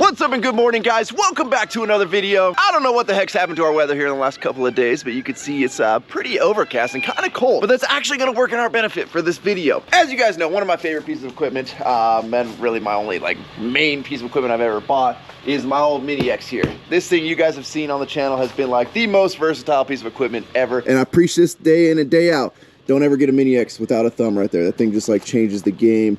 What's up and good morning, guys? Welcome back to another video. I don't know what the heck's happened to our weather here in the last couple of days, but you can see it's pretty overcast and kind of cold, but that's actually gonna work in our benefit for this video. As you guys know, one of my favorite pieces of equipment, and really my only main piece of equipment I've ever bought, is my old Mini X here. This thing you guys have seen on the channel has been like the most versatile piece of equipment ever. And I preach this day in and day out. Don't ever get a Mini X without a thumb right there. That thing just like changes the game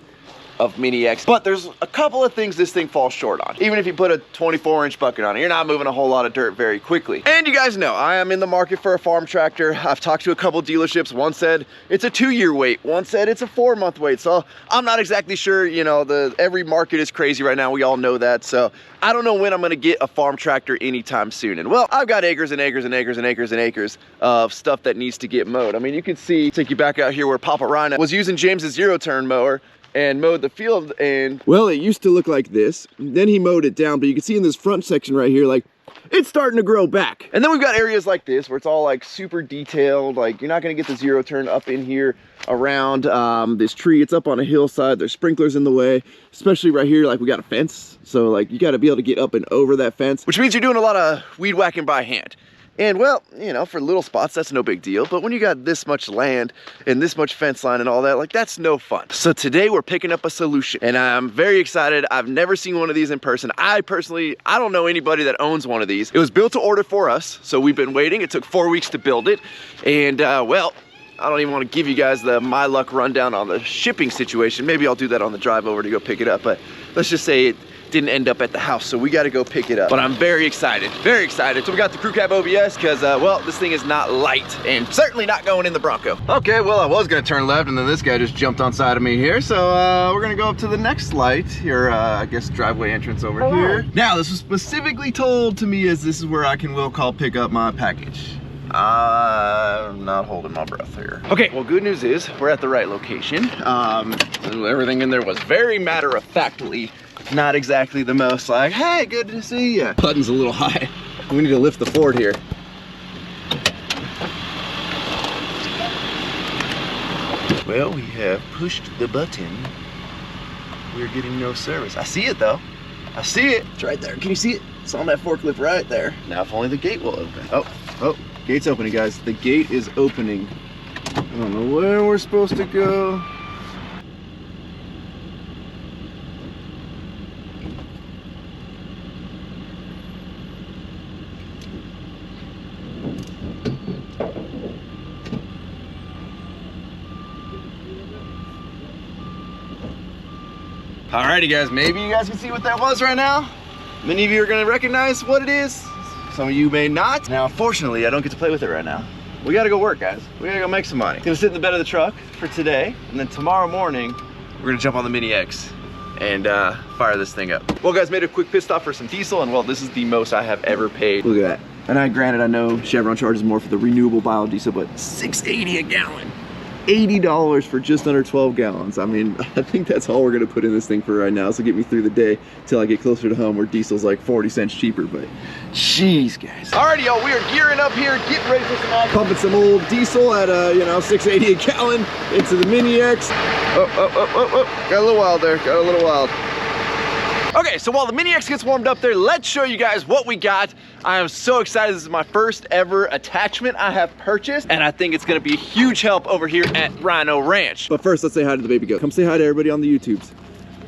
of Mini X. But there's a couple of things this thing falls short on. Even if you put a 24-inch bucket on it, you're not moving a whole lot of dirt very quickly. And you guys know, I am in the market for a farm tractor. I've talked to a couple dealerships. One said it's a 2-year wait. One said it's a 4-month wait. So I'm not exactly sure, you know, every market is crazy right now. We all know that. So I don't know when I'm gonna get a farm tractor anytime soon. And well, I've got acres and acres and acres and acres and acres of stuff that needs to get mowed. I mean, you can see, take you back out here where Papa Rhino was using James's 0-turn mower and mowed the field, and well, it used to look like this. Then he mowed it down, but you can see in this front section right here, like, it's starting to grow back. And then we've got areas like this where it's all like super detailed. Like, you're not gonna get the 0-turn up in here around this tree. It's up on a hillside. There's sprinklers in the way, especially right here. Like, we got a fence, so like you got to be able to get up and over that fence, which means you're doing a lot of weed whacking by hand. And well, you know, for little spots, that's no big deal. But when you got this much land and this much fence line and all that, like, that's no fun. So today we're picking up a solution, and I'm very excited. I've never seen one of these in person. I don't know anybody that owns one of these. It was built to order for us, so we've been waiting. It took 4 weeks to build it. And well, I don't even want to give you guys the my luck rundown on the shipping situation. Maybe I'll do that on the drive over to go pick it up. But let's just say it didn't end up at the house, so we got to go pick it up. But I'm very excited, very excited. So we got the crew cab OBS because well, this thing is not light and certainly not going in the Bronco. Okay, well, I was gonna turn left and then this guy just jumped on side of me here, so we're gonna go up to the next light here. I guess driveway entrance over here. Now, this was specifically told to me as this is where I can will call pick up my package. I'm not holding my breath here. Okay, well, good news is we're at the right location. Everything in there was very matter-of-factly not exactly the most like, hey, good to see ya. Button's a little high. We need to lift the Ford here. Well, we have pushed the button. We're getting no service. I see it though. I see it. It's right there. Can you see it? It's on that forklift right there. Now if only the gate will open. Oh, gate's opening, guys. The gate is opening. I don't know where we're supposed to go. Alrighty guys, maybe you guys can see what that was right now. Many of you are gonna recognize what it is. Some of you may not. Now, unfortunately, I don't get to play with it right now. We gotta go work, guys. We gotta go make some money. Gonna sit in the bed of the truck for today, and then tomorrow morning, we're gonna jump on the Mini X and fire this thing up. Well guys, made a quick pit stop for some diesel, and well, this is the most I have ever paid. Look at that. And granted, I know Chevron charges more for the renewable biodiesel, but $6.80 a gallon. $80 for just under 12 gallons. I mean, I think that's all we're gonna put in this thing for right now. So get me through the day till I get closer to home where diesel's like 40 cents cheaper, but jeez, guys. Alrighty, y'all, we are gearing up here, getting ready for some action. Pumping some old diesel at you know, $6.80 a gallon into the Mini X. Oh, got a little wild there, got a little wild. Okay, so while the Mini X gets warmed up there, let's show you guys what we got. I am so excited. This is my first ever attachment I have purchased, and I think it's gonna be a huge help over here at Rhino Ranch. But first, let's say hi to the baby goat. Come say hi to everybody on the YouTubes.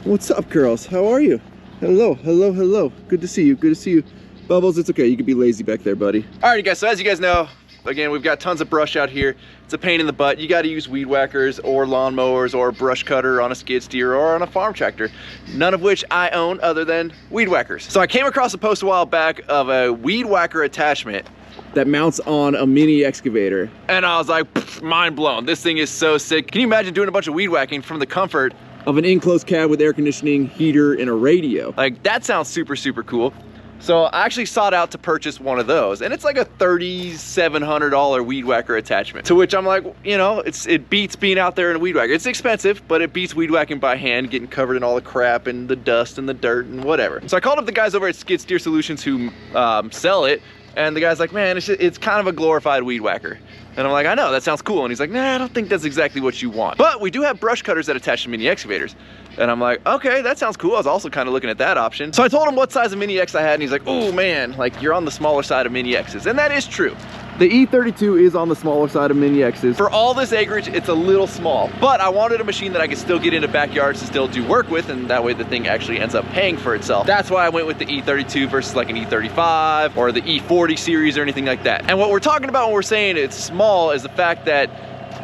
What's up, girls? How are you? Hello, hello, hello. Good to see you, good to see you. Bubbles, it's okay, you can be lazy back there, buddy. Alrighty guys, so as you guys know, again, we've got tons of brush out here. It's a pain in the butt. You got to use weed whackers or lawn mowers or a brush cutter on a skid steer or on a farm tractor, none of which I own other than weed whackers. So I came across a post a while back of a weed whacker attachment that mounts on a mini excavator. And I was like, mind blown. This thing is so sick. Can you imagine doing a bunch of weed whacking from the comfort of an enclosed cab with air conditioning, heater, and a radio? Like, that sounds super, super cool. So I actually sought out to purchase one of those, and it's like a $3,700 weed whacker attachment. To which I'm like, you know, it beats being out there in a weed whacker. It's expensive, but it beats weed whacking by hand, getting covered in all the crap and the dust and the dirt and whatever. So I called up the guys over at Skid Steer Solutions who sell it. And the guy's like, man, it's kind of a glorified weed whacker. And I'm like, I know, that sounds cool. And he's like, nah, I don't think that's exactly what you want. But we do have brush cutters that attach to mini excavators. And I'm like, okay, that sounds cool. I was also kind of looking at that option. So I told him what size of mini X I had, and he's like, oh man, like you're on the smaller side of mini X's. And that is true. The E32 is on the smaller side of mini X's. For all this acreage, it's a little small, but I wanted a machine that I could still get into backyards to still do work with, and that way the thing actually ends up paying for itself. That's why I went with the E32 versus like an E35 or the E40 series or anything like that. And what we're talking about when we're saying it's small is the fact that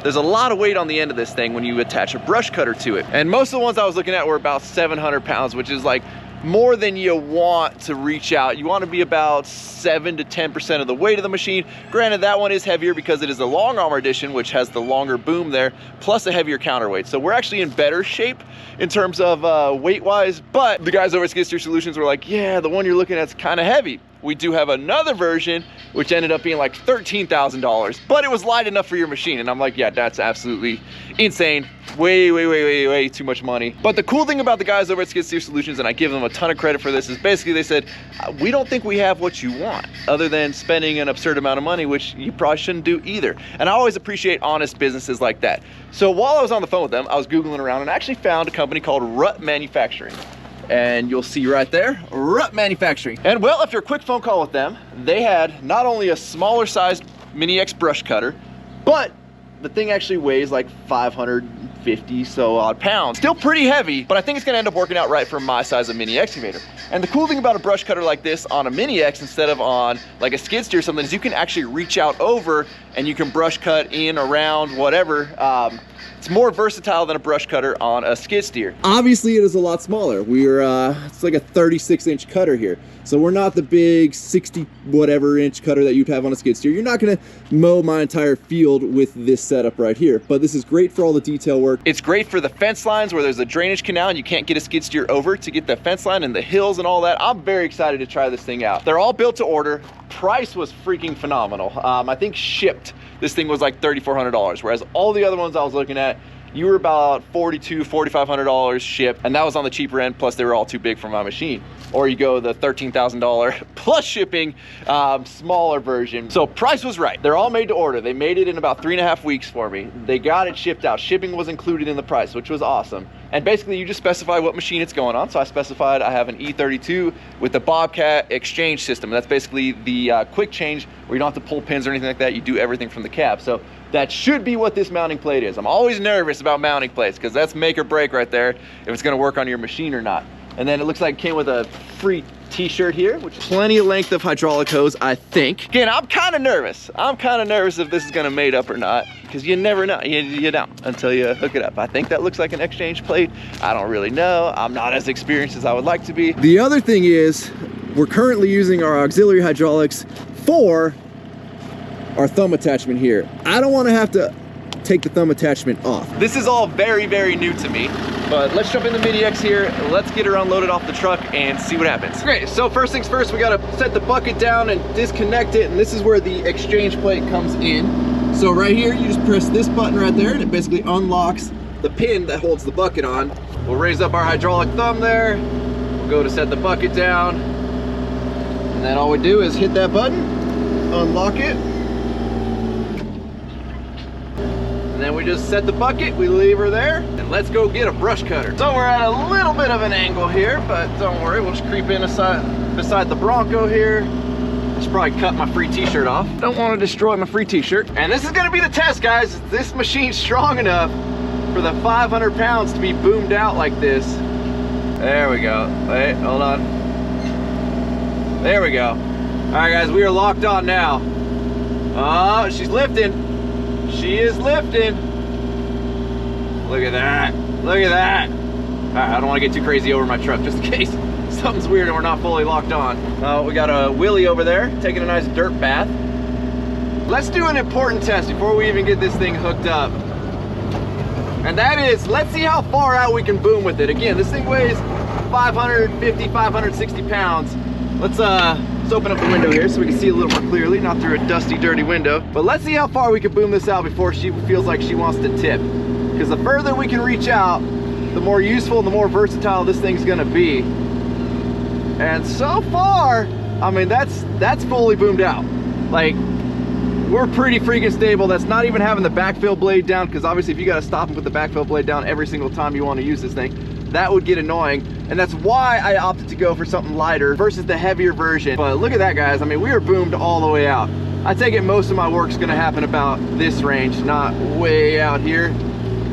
there's a lot of weight on the end of this thing when you attach a brush cutter to it. And most of the ones I was looking at were about 700 pounds, which is like more than you want to reach out. You want to be about 7 to 10% of the weight of the machine. Granted, that one is heavier because it is the long arm edition, which has the longer boom there, plus a heavier counterweight. So we're actually in better shape in terms of weight wise, but the guys over at Skid Steer Solutions were like, yeah, the one you're looking at is kind of heavy. We do have another version, which ended up being like $13,000, but it was light enough for your machine. And I'm like, yeah, that's absolutely insane. Way too much money. But the cool thing about the guys over at Skid Steer Solutions, and I give them a ton of credit for this, is basically they said, we don't think we have what you want, other than spending an absurd amount of money, which you probably shouldn't do either. And I always appreciate honest businesses like that. So while I was on the phone with them, I was Googling around and actually found a company called Rut Manufacturing. And you'll see right there, Rut Manufacturing. And well, after a quick phone call with them, they had not only a smaller sized Mini X brush cutter, but the thing actually weighs like 550 so odd pounds. Still pretty heavy, but I think it's gonna end up working out right for my size of mini excavator. And the cool thing about a brush cutter like this on a Mini X instead of on like a skid steer or something is you can actually reach out over and you can brush cut in, around, whatever. It's more versatile than a brush cutter on a skid steer. Obviously it is a lot smaller. It's like a 36-inch cutter here. So we're not the big 60 whatever inch cutter that you'd have on a skid steer. You're not gonna mow my entire field with this setup right here, but this is great for all the detail work. It's great for the fence lines where there's a drainage canal and you can't get a skid steer over to get the fence line and the hills and all that. I'm very excited to try this thing out. They're all built to order. Price was freaking phenomenal. I think shipped, this thing was like $3,400, whereas all the other ones I was looking at, you were about $4,200, $4,500 shipped, and that was on the cheaper end, plus they were all too big for my machine. Or you go the $13,000 plus shipping, smaller version. So price was right. They're all made to order. They made it in about 3.5 weeks for me. They got it shipped out. Shipping was included in the price, which was awesome. And basically you just specify what machine it's going on. So I specified I have an E32 with the Bobcat exchange system. That's basically the quick change where you don't have to pull pins or anything like that. You do everything from the cab. So that should be what this mounting plate is. I'm always nervous about mounting plates because that's make or break right there if it's gonna work on your machine or not. And then it looks like it came with a free t-shirt here, which is plenty of length of hydraulic hose, I think. Again, I'm kind of nervous. I'm kind of nervous if this is gonna mate up or not, because you never know, you don't until you hook it up. I think that looks like an exchange plate. I don't really know. I'm not as experienced as I would like to be. The other thing is, we're currently using our auxiliary hydraulics for our thumb attachment here. I don't wanna have to take the thumb attachment off. This is all very new to me. But let's jump in the Mini X here, let's get her unloaded off the truck and see what happens. Great, so first things first, we gotta set the bucket down and disconnect it, and this is where the exchange plate comes in. So right here, you just press this button right there, and it basically unlocks the pin that holds the bucket on. We'll raise up our hydraulic thumb there, we'll go to set the bucket down, and then all we do is hit that button, unlock it, and then we just set the bucket, we leave her there, and let's go get a brush cutter. So we're at a little bit of an angle here, but don't worry, we'll just creep in beside the Bronco here. I should probably cut my free t-shirt off. Don't want to destroy my free t-shirt. And this is gonna be the test, guys. Is this machine strong enough for the 500 pounds to be boomed out like this? There we go. Wait, hold on. There we go. All right, guys, we are locked on now. Oh, she's lifting. She is lifting. Look at that. Look at that. All right, I don't want to get too crazy over my truck just in case something's weird and we're not fully locked on. We got a wheelie over there taking a nice dirt bath. Let's do an important test before we even get this thing hooked up. And that is, let's see how far out we can boom with it. Again, this thing weighs 550, 560 pounds. Let's open up the window here so we can see a little more clearly, not through a dusty, dirty window. But let's see how far we can boom this out before she feels like she wants to tip. Because the further we can reach out, the more useful and the more versatile this thing's gonna be. And so far, I mean, that's fully boomed out. Like, we're pretty freaking stable. That's not even having the backfill blade down, because obviously if you got to stop and put the backfill blade down every single time you want to use this thing, that would get annoying. And that's why I opted to go for something lighter versus the heavier version. But look at that, guys. I mean, we are boomed all the way out. I take it most of my work's going to happen about this range, not way out here.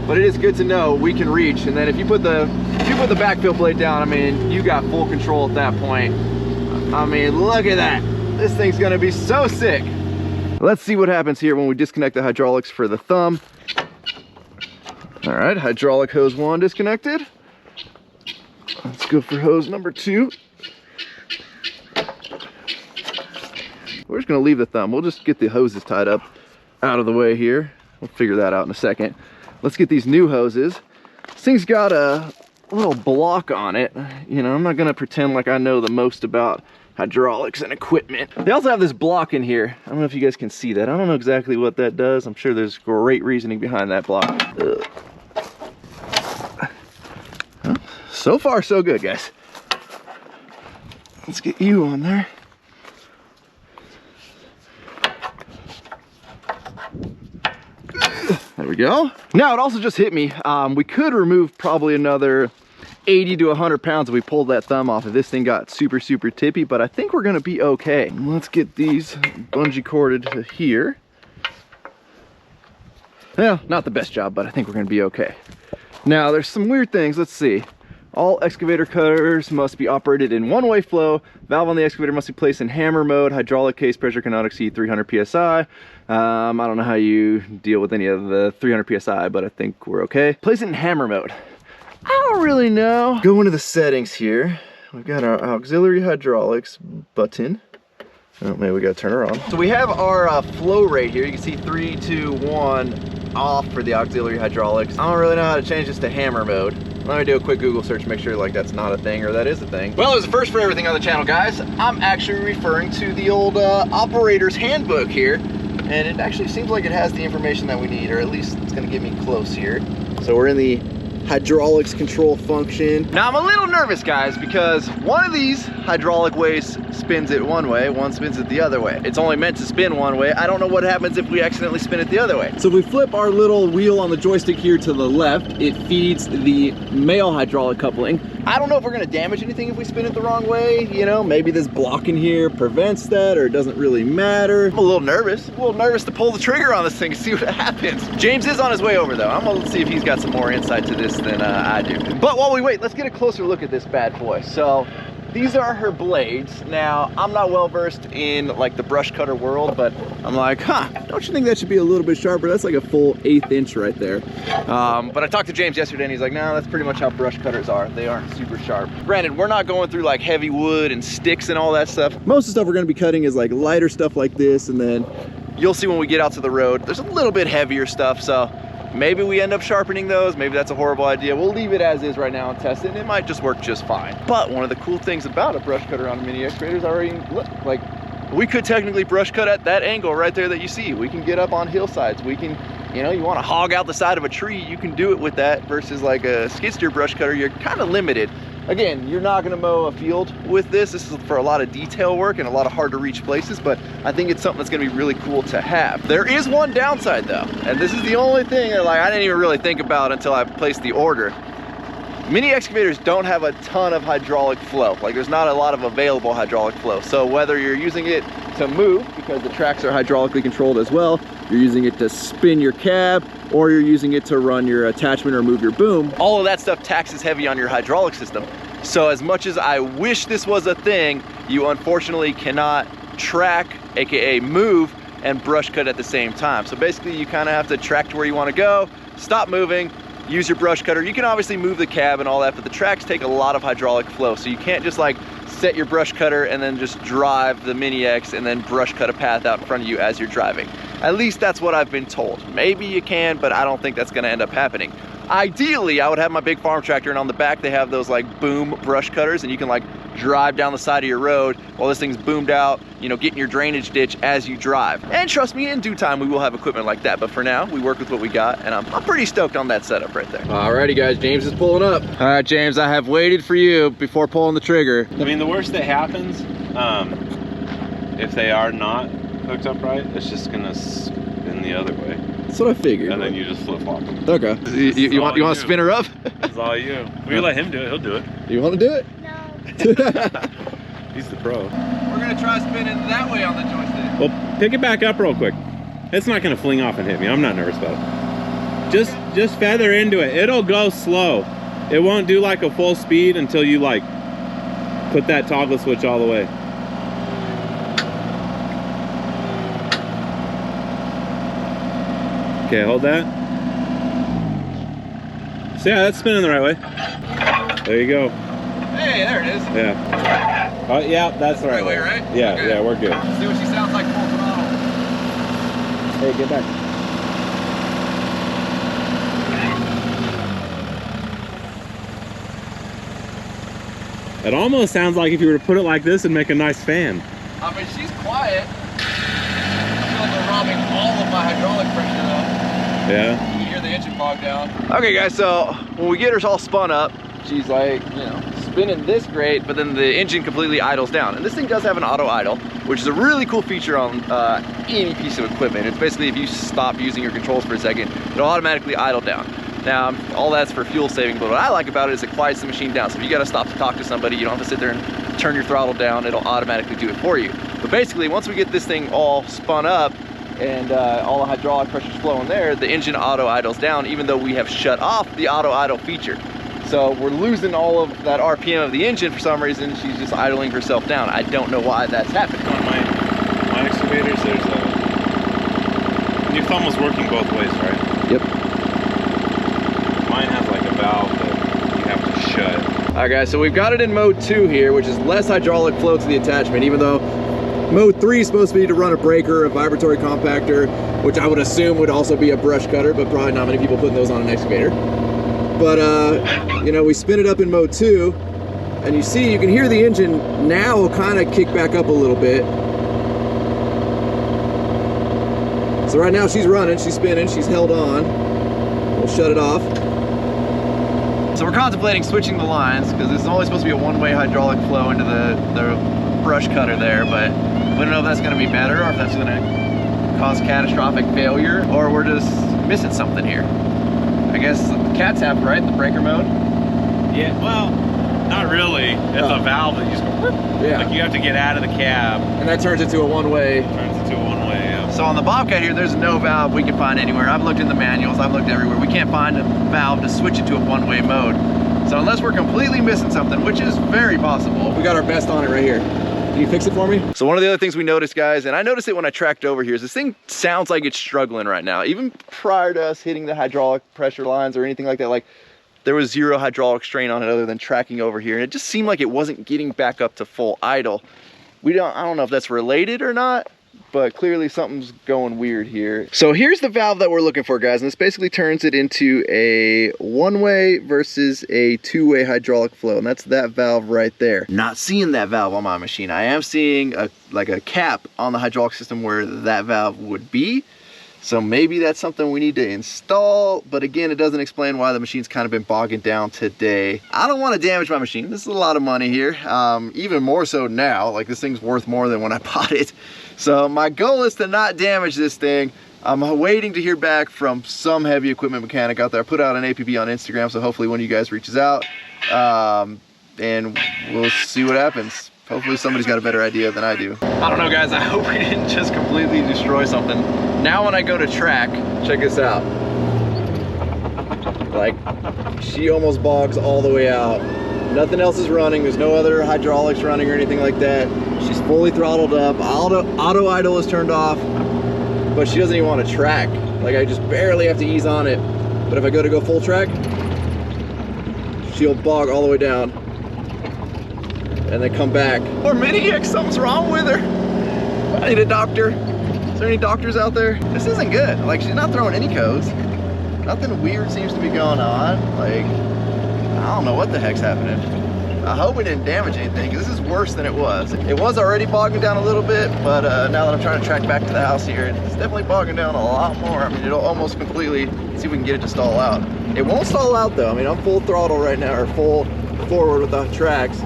But it is good to know we can reach. And then if you put the backfill blade down, I mean, you got full control at that point. I mean, look at that. This thing's gonna be so sick. Let's see what happens here when we disconnect the hydraulics for the thumb. All right, hydraulic hose 1 disconnected. Let's go for hose number 2. We're just gonna leave the thumb. We'll just get the hoses tied up out of the way here. We'll figure that out in a second. Let's get these new hoses. This thing's got a little block on it. You know, I'm not gonna pretend like I know the most about hydraulics and equipment. They also have this block in here. I don't know if you guys can see that. I don't know exactly what that does. I'm sure there's great reasoning behind that block. So far, so good, guys. Let's get you on there. There we go. Now, it also just hit me. We could remove probably another 80 to 100 pounds if we pulled that thumb off if this thing got super tippy, but I think we're gonna be okay. Let's get these bungee corded to here. Well, not the best job, but I think we're gonna be okay. Now, there's some weird things. Let's see. All excavator cutters must be operated in one-way flow. Valve on the excavator must be placed in hammer mode. Hydraulic case pressure cannot exceed 300 psi. I don't know how you deal with any of the 300 psi, but I think we're okay. Place it in hammer mode. I don't really know. Go into the settings here. We've got our auxiliary hydraulics button. Oh, maybe we gotta turn her on. So we have our flow rate here. You can see 3, 2, 1 off for the auxiliary hydraulics. I don't really know how to change this to hammer mode. Let me do a quick Google search, make sure like that's not a thing or that is a thing. Well, it was the first for everything on the channel, guys. I'm actually referring to the old operator's handbook here. And it actually seems like it has the information that we need, or at least it's gonna get me close here. So we're in the hydraulics control function. Now I'm a little nervous, guys, because one of these hydraulic ways spins it one way, one spins it the other way. It's only meant to spin one way. I don't know what happens if we accidentally spin it the other way. So if we flip our little wheel on the joystick here to the left, it feeds the male hydraulic coupling. I don't know if we're gonna damage anything if we spin it the wrong way. You know, maybe this block in here prevents that, or it doesn't really matter. I'm a little nervous to pull the trigger on this thing and see what happens. James is on his way over though. I'm gonna see if he's got some more insight to this than I do. But while we wait, let's get a closer look at this bad boy. So these are her blades. Now, I'm not well versed in like the brush cutter world, but I'm like, huh, don't you think that should be a little bit sharper? That's like a full 1/8 inch right there. But I talked to James yesterday and he's like, no, that's pretty much how brush cutters are. They aren't super sharp. Granted, we're not going through like heavy wood and sticks and all that stuff. Most of the stuff we're gonna be cutting is like lighter stuff like this, and then you'll see when we get out to the road, there's a little bit heavier stuff, so maybe we end up sharpening those. Maybe that's a horrible idea. We'll leave it as is right now and test it, and it might just work just fine. But one of the cool things about a brush cutter on a mini excavator is already, look, like we could technically brush cut at that angle right there that you see. We can get up on hillsides. We can, you know, you want to hog out the side of a tree, you can do it with that, versus like a skid steer brush cutter, you're kind of limited. Again, you're not gonna mow a field with this. This is for a lot of detail work and a lot of hard to reach places, but I think it's something that's gonna be really cool to have. There is one downside though, and this is the only thing that like I didn't even really think about until I placed the order. Mini excavators don't have a ton of hydraulic flow. Like there's not a lot of available hydraulic flow. So whether you're using it to move, because the tracks are hydraulically controlled as well, you're using it to spin your cab, or you're using it to run your attachment or move your boom, all of that stuff taxes heavy on your hydraulic system. So as much as I wish this was a thing, you unfortunately cannot track, AKA move, and brush cut at the same time. So basically you kind of have to track to where you want to go, stop moving, use your brush cutter. You can obviously move the cab and all that, but the tracks take a lot of hydraulic flow. So you can't just like set your brush cutter and then just drive the Mini X and then brush cut a path out in front of you as you're driving. At least that's what I've been told. Maybe you can, but I don't think that's gonna end up happening. Ideally, I would have my big farm tractor, and on the back they have those like boom brush cutters, and you can like drive down the side of your road while this thing's boomed out, you know, get in your drainage ditch as you drive. And trust me, in due time we will have equipment like that, but for now we work with what we got, and I'm pretty stoked on that setup right there. Alrighty guys, James is pulling up. All right James, I have waited for you before pulling the trigger. I mean, the worst that happens, if they are not hooked up right, it's just gonna spin the other way. That's what I figured. And then you just flip-flop them. Okay. You want to spin her up? It's all you. We let him do it, he'll do it. You want to do it? No. He's the pro. We're gonna try spinning that way on the joystick. Well, pick it back up real quick. It's not gonna fling off and hit me. I'm not nervous about it. Just feather into it. It'll go slow. It won't do like a full speed until you like put that toggle switch all the way. Okay, hold that. So yeah, that's spinning the right way. There you go. Hey, there it is. Yeah. Oh yeah, that's the right way. Right? Yeah, Okay. yeah, we're good. Let's see what she sounds like full throttle. Hey, get back. It almost sounds like if you were to put it like this and make a nice fan. I mean, she's quiet. I feel like I'm robbing all of my hydraulic pressure though. Yeah. You can hear the engine bog down. Okay guys, so when we get her all spun up, she's like, you know, spinning this great, but then the engine completely idles down. And this thing does have an auto idle, which is a really cool feature on any piece of equipment. It's basically if you stop using your controls for a second, it'll automatically idle down. Now, all that's for fuel saving, but what I like about it is it quiets the machine down. So if you gotta stop to talk to somebody, you don't have to sit there and turn your throttle down, it'll automatically do it for you. But basically, once we get this thing all spun up and all the hydraulic pressure's flowing there, the engine auto idles down, even though we have shut off the auto idle feature. So we're losing all of that RPM of the engine for some reason. She's just idling herself down. I don't know why that's happening. On my excavators, there's a... Your thumb was working both ways, right? Yep. Mine has like a valve that you have to shut. All right guys, so we've got it in mode 2 here, which is less hydraulic flow to the attachment, even though mode 3 is supposed to be to run a breaker, a vibratory compactor, which I would assume would also be a brush cutter, but probably not many people putting those on an excavator. But you know, we spin it up in mode 2, and you see, you can hear the engine now kind of kick back up a little bit. So right now she's running, she's spinning, she's held on. We'll shut it off. So we're contemplating switching the lines, because this is only supposed to be a one-way hydraulic flow into the brush cutter there, but we don't know if that's going to be better, or if that's going to cause catastrophic failure, or we're just missing something here. I guess the cat's happy, right? The breaker mode? Yeah, well, not really. It's a valve that you just go, whoop. Yeah. Like you have to get out of the cab. And that turns into a one-way. Turns into a one-way, yeah. So on the Bobcat here, there's no valve we can find anywhere. I've looked in the manuals, I've looked everywhere. We can't find a valve to switch it to a one-way mode. So unless we're completely missing something, which is very possible, we got our best on it right here. Can you fix it for me? So one of the other things we noticed, guys, and I noticed it when I tracked over here, is this thing sounds like it's struggling right now. Even prior to us hitting the hydraulic pressure lines or anything like that, like there was zero hydraulic strain on it other than tracking over here. And it just seemed like it wasn't getting back up to full idle. I don't know if that's related or not, but clearly something's going weird here. So here's the valve that we're looking for, guys, and this basically turns it into a one-way versus a two-way hydraulic flow, and that's that valve right there. Not seeing that valve on my machine. I am seeing like a cap on the hydraulic system where that valve would be. So maybe that's something we need to install, but again, it doesn't explain why the machine's kind of been bogging down today. I don't want to damage my machine. This is a lot of money here, even more so now. Like, this thing's worth more than when I bought it. So my goal is to not damage this thing. I'm waiting to hear back from some heavy equipment mechanic out there. I put out an APB on Instagram, so hopefully one of you guys reaches out, and we'll see what happens. Hopefully somebody's got a better idea than I do. I don't know, guys. I hope we didn't just completely destroy something. Now when I go to track, check this out. Like, she almost bogs all the way out. Nothing else is running. There's no other hydraulics running or anything like that. She's fully throttled up. Auto idle is turned off, but she doesn't even want to track. Like, I just barely have to ease on it. But if I go full track, she'll bog all the way down and then come back. Or Mini X, something's wrong with her. I need a doctor. Is there any doctors out there? This isn't good. Like, she's not throwing any codes. Nothing weird seems to be going on. Like, I don't know what the heck's happening. I hope we didn't damage anything, because this is worse than it was. It was already bogging down a little bit, but now that I'm trying to track back to the house here, it's definitely bogging down a lot more. I mean, it'll almost completely, see if we can get it to stall out. It won't stall out though. I mean, I'm full throttle right now, or full forward with the tracks.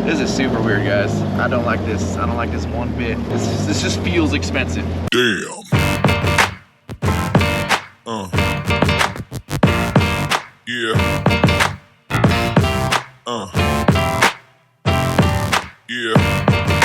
This is super weird, guys. I don't like this. I don't like this one bit. This just feels expensive. Damn. Yeah. Yeah.